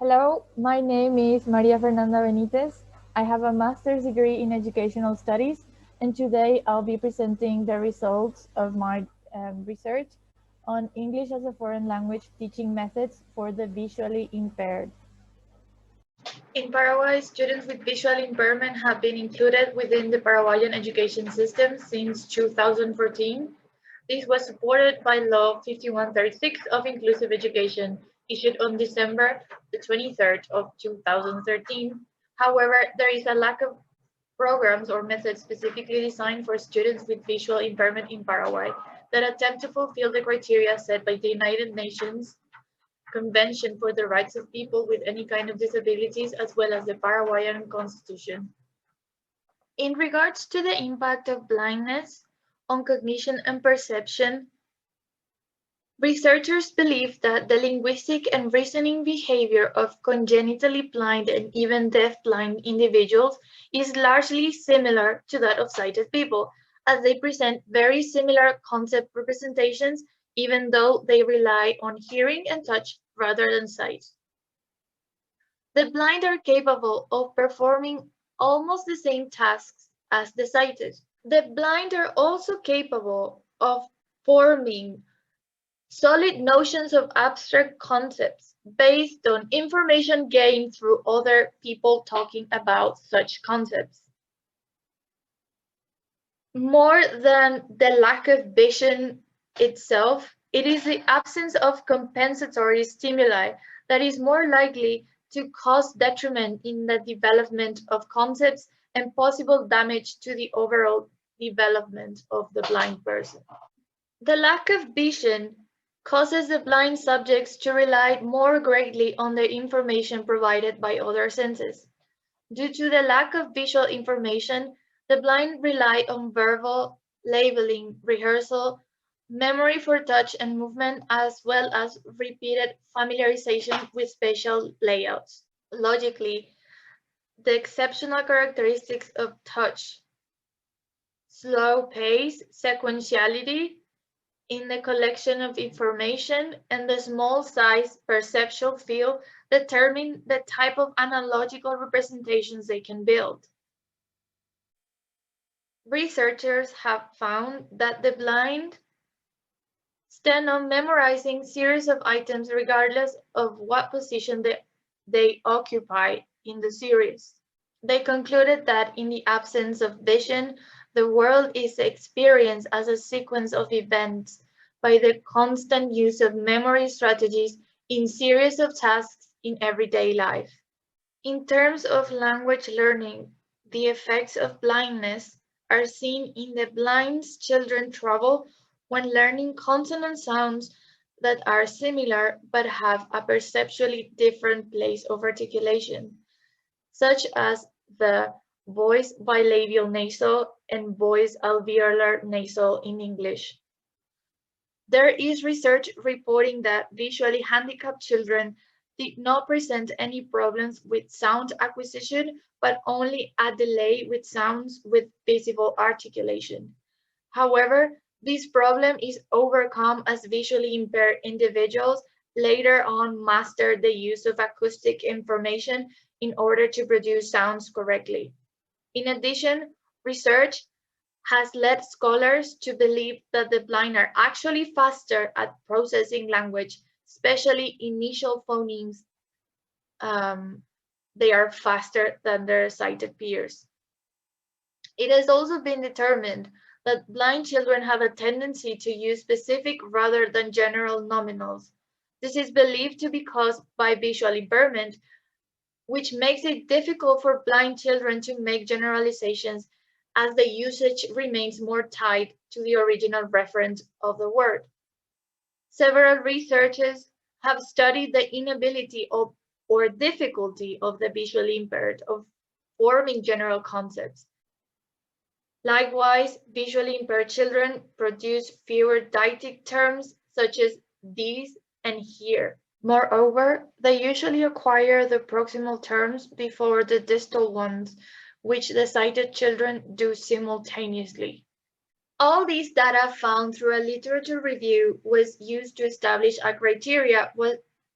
Hello, my name is Maria Fernanda Benitez. I have a master's degree in educational studies, and today I'll be presenting the results of my research on English as a foreign language teaching methods for the visually impaired. In Paraguay, students with visual impairment have been included within the Paraguayan education system since 2014. This was supported by Law 5136 of Inclusive Education, issued on December the 23rd of 2013. However, there is a lack of programs or methods specifically designed for students with visual impairment in Paraguay that attempt to fulfill the criteria set by the United Nations Convention for the Rights of People with Any Kind of Disabilities, as well as the Paraguayan Constitution. In regards to the impact of blindness on cognition and perception, researchers believe that the linguistic and reasoning behavior of congenitally blind and even deaf-blind individuals is largely similar to that of sighted people, as they present very similar concept representations, even though they rely on hearing and touch rather than sight. The blind are capable of performing almost the same tasks as the sighted. The blind are also capable of forming solid notions of abstract concepts based on information gained through other people talking about such concepts. More than the lack of vision itself, it is the absence of compensatory stimuli that is more likely to cause detriment in the development of concepts and possible damage to the overall development of the blind person. The lack of vision causes the blind subjects to rely more greatly on the information provided by other senses. Due to the lack of visual information, the blind rely on verbal labeling, rehearsal, memory for touch and movement, as well as repeated familiarization with spatial layouts. Logically, the exceptional characteristics of touch, slow pace, sequentiality, in the collection of information and the small size perceptual field determine the type of analogical representations they can build. Researchers have found that the blind stand on memorizing series of items regardless of what position they occupy in the series. They concluded that in the absence of vision, the world is experienced as a sequence of events by the constant use of memory strategies in series of tasks in everyday life. In terms of language learning, the effects of blindness are seen in the blind children trouble when learning consonant sounds that are similar but have a perceptually different place of articulation, such as the voice bilabial nasal and voice alveolar nasal in English. There is research reporting that visually handicapped children did not present any problems with sound acquisition, but only a delay with sounds with visible articulation. However, this problem is overcome as visually impaired individuals later on master the use of acoustic information in order to produce sounds correctly. In addition, research has led scholars to believe that the blind are actually faster at processing language, especially initial phonemes. They are faster than their sighted peers. It has also been determined that blind children have a tendency to use specific rather than general nominals. This is believed to be caused by visual impairment, which makes it difficult for blind children to make generalizations as the usage remains more tied to the original reference of the word. Several researchers have studied the inability of or difficulty of the visually impaired of forming general concepts. Likewise, visually impaired children produce fewer deictic terms such as these and here. Moreover, they usually acquire the proximal terms before the distal ones, which the sighted children do simultaneously. All these data found through a literature review was used to establish a criteria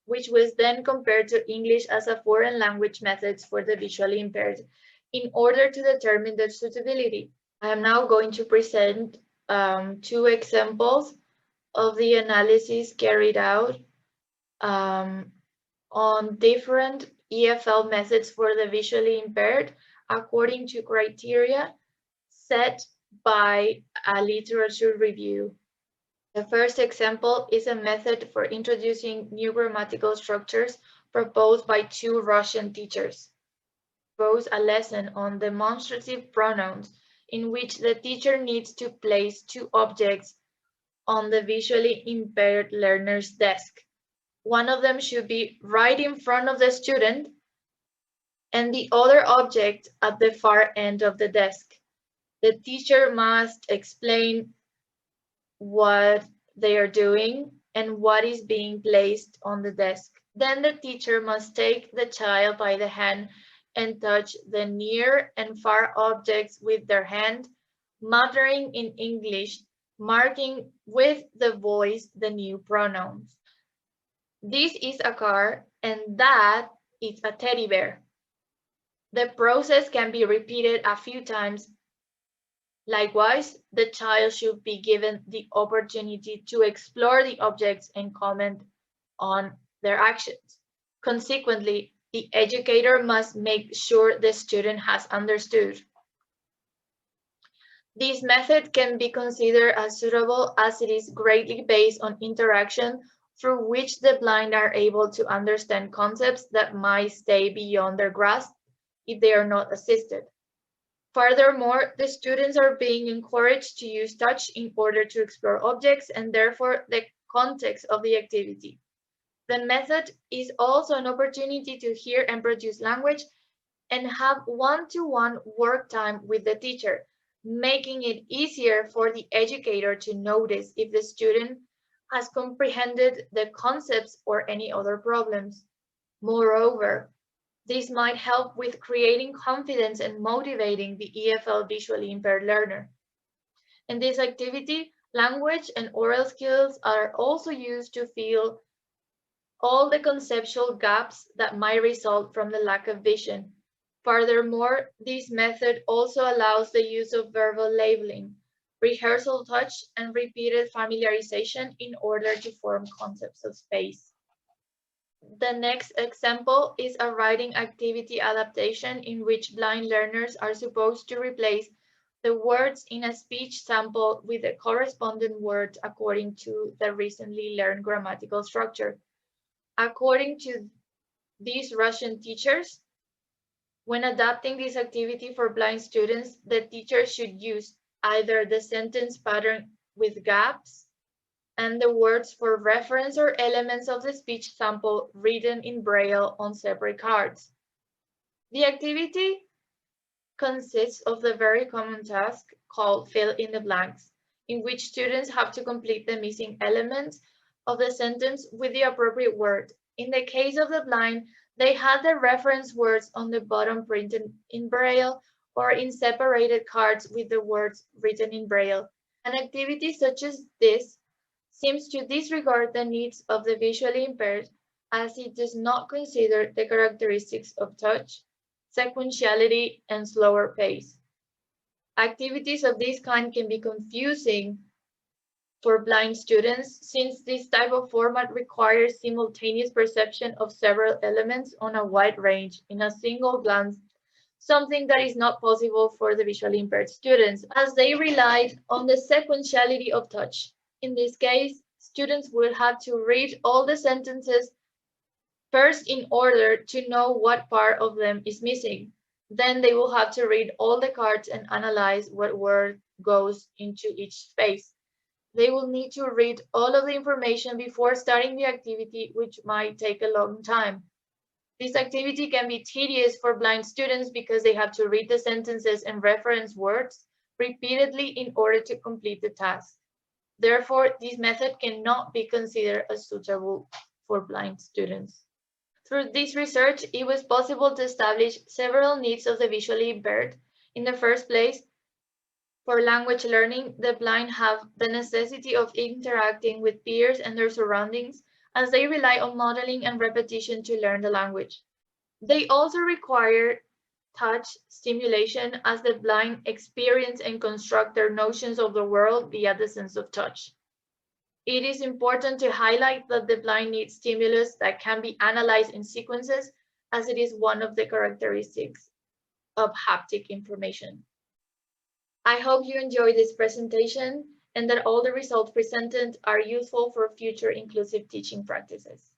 which was then compared to English as a foreign language methods for the visually impaired in order to determine their suitability. I am now going to present two examples of the analysis carried out on different EFL methods for the visually impaired according to criteria set by a literature review. The first example is a method for introducing new grammatical structures proposed by two Russian teachers. Propose a lesson on demonstrative pronouns in which the teacher needs to place two objects on the visually impaired learner's desk. One of them should be right in front of the student and the other object at the far end of the desk. The teacher must explain what they are doing and what is being placed on the desk. Then the teacher must take the child by the hand and touch the near and far objects with their hand, muttering in English, marking with the voice the new pronouns. This is a car and that is a teddy bear. The process can be repeated a few times. Likewise, the child should be given the opportunity to explore the objects and comment on their actions. Consequently, the educator must make sure the student has understood. This method can be considered as suitable as it is greatly based on interaction through which the blind are able to understand concepts that might stay beyond their grasp if they are not assisted. Furthermore, the students are being encouraged to use touch in order to explore objects and therefore the context of the activity. The method is also an opportunity to hear and produce language and have one-to-one work time with the teacher, making it easier for the educator to notice if the student has comprehended the concepts or any other problems. Moreover, this might help with creating confidence and motivating the EFL visually impaired learner. In this activity, language and oral skills are also used to fill all the conceptual gaps that might result from the lack of vision. Furthermore, this method also allows the use of verbal labeling, rehearsal touch, and repeated familiarization in order to form concepts of space. The next example is a writing activity adaptation in which blind learners are supposed to replace the words in a speech sample with the corresponding words according to the recently learned grammatical structure. According to these Russian teachers, when adapting this activity for blind students, the teacher should use either the sentence pattern with gaps and the words for reference or elements of the speech sample written in Braille on separate cards. The activity consists of the very common task called fill in the blanks, in which students have to complete the missing elements of the sentence with the appropriate word. In the case of the blind, they had the reference words on the bottom printed in Braille or in separated cards with the words written in Braille. An activity such as this seems to disregard the needs of the visually impaired as it does not consider the characteristics of touch, sequentiality, and slower pace. Activities of this kind can be confusing for blind students since this type of format requires simultaneous perception of several elements on a wide range in a single glance, something that is not possible for the visually impaired students as they relied on the sequentiality of touch. In this case, students will have to read all the sentences first in order to know what part of them is missing. Then they will have to read all the cards and analyze what word goes into each space. They will need to read all of the information before starting the activity, which might take a long time. This activity can be tedious for blind students because they have to read the sentences and reference words repeatedly in order to complete the task. Therefore, this method cannot be considered as suitable for blind students. Through this research, it was possible to establish several needs of the visually impaired. In the first place, for language learning, the blind have the necessity of interacting with peers and their surroundings as they rely on modeling and repetition to learn the language. They also require touch stimulation as the blind experience and construct their notions of the world via the sense of touch. It is important to highlight that the blind need stimulus that can be analyzed in sequences, as it is one of the characteristics of haptic information. I hope you enjoyed this presentation and that all the results presented are useful for future inclusive teaching practices.